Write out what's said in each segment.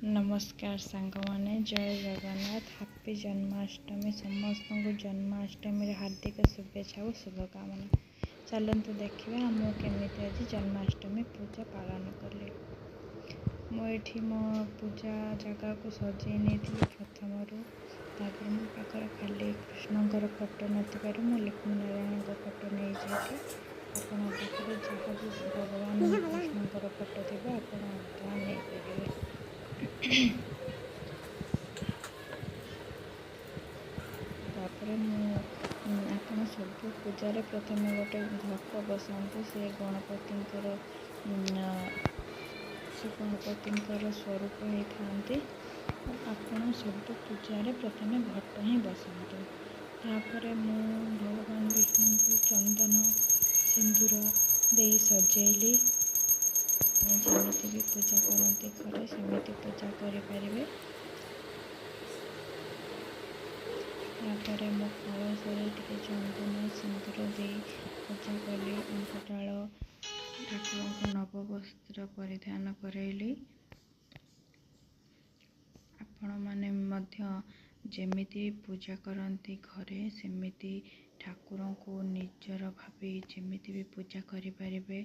नमस्कार सांग मैंने जय जगन्नाथ हैप्पी जन्माष्टमी समस्त को जन्माष्टमी हार्दिक शुभेच्छा और शुभकामना। चलते देखिए आम केमी आज जन्माष्टमी पूजा पालन कले। मुझे मो पूजा जगह को सजे नहीं प्रथम तापर मो पाखर खाली कृष्णकर फोटो नथिबार मु लक्ष्मी नारायण फोटो नहीं जाती आपण पाखे जहाँ भी भगवान कृष्णकर फोटो थी आप नहीं पारे। तापर आपण सब पूजार प्रथम गोटे घट बसातु से गणपति स्वरूप होता आपण सब पूजार प्रथम घट ही बसातु। तापर मु भगवान विष्णु को चंदन सिंदूर दे सजेली। जमीती भी पूजा करते घरे सेमती पूजा करें। तापर मो कलशरे टे चंदन सिंदूर दे पूजा कली। अंकुटाल ठाकुर को नववस्त्र परिधान करैली। आपण माने मध्य जेमिति पूजा करती घरे सेमिति ठाकुर को निजर भावी जेमिति भी पूजा करें।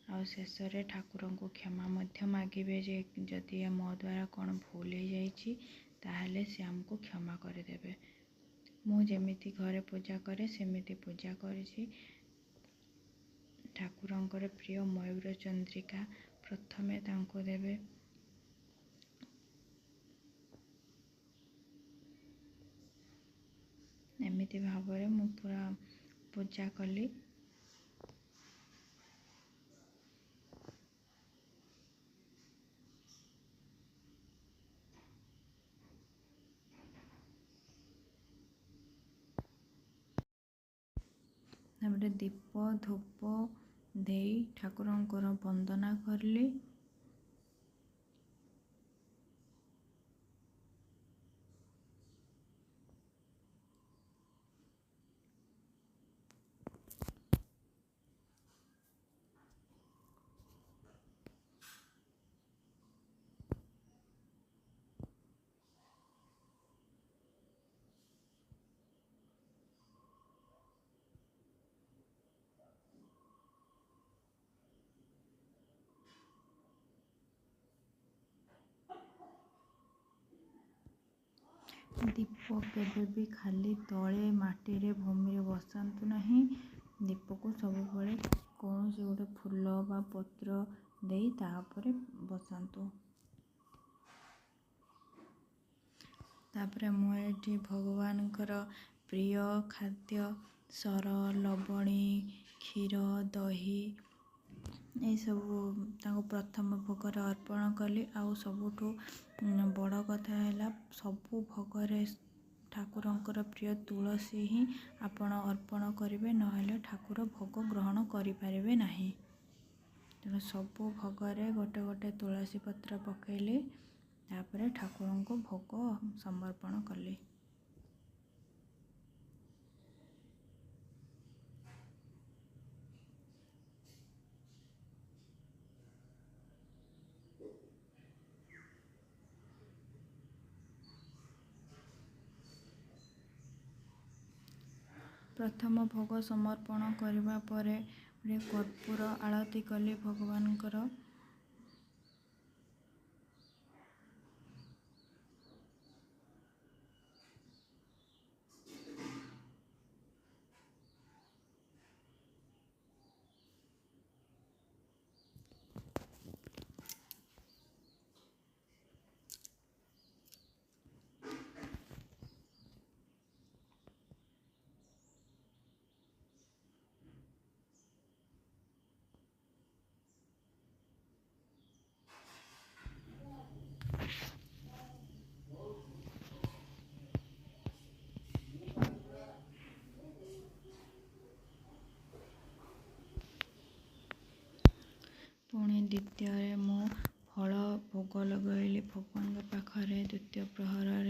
आ शेष ठाकुर को क्षमा मागिबे जे जदि मो द्वारा कौन भूल हो जाइए ताहले से आमको क्षमा करदेवे। मु जेमिति घरे पूजा करे सेमिति पूजा करी। ठाकुरंकर प्रिय मयूर चंद्रिका प्रथमे तांको देवे। एमिति भाव मु पूरा पूजा कली। दीप धूप दे ठाकुरंकर वंदना करली। दीप केवे भी खाली तले माटी रे भूमि रे बसातु नहीं। दीप को सब कौन से गोटे फूल बा पत्र दे तापर बसातु। तापर मुझे भगवान प्रिय खाद्य सर लवणी क्षीर दही ये सब प्रथम भोगर अर्पण कली। आउ सबुठु बड़ कथा है सबू भोगरे ठाकुरंकर प्रिय तुलसी ही आपण अर्पण करेंगे ना ठाकुर भोग ग्रहण करें नहीं। तेणु सबू भोगरे गोटे गोटे तुलसी पत्र पकईली तापर ठाकुर को भोग समर्पण कली। प्रथम भोग समर्पण करने पर कर्पूर आरती कली भगवानकर। पुणी द्वितीय मु फल भोग लगैली भगवान पाखरे द्वितीय प्रहर।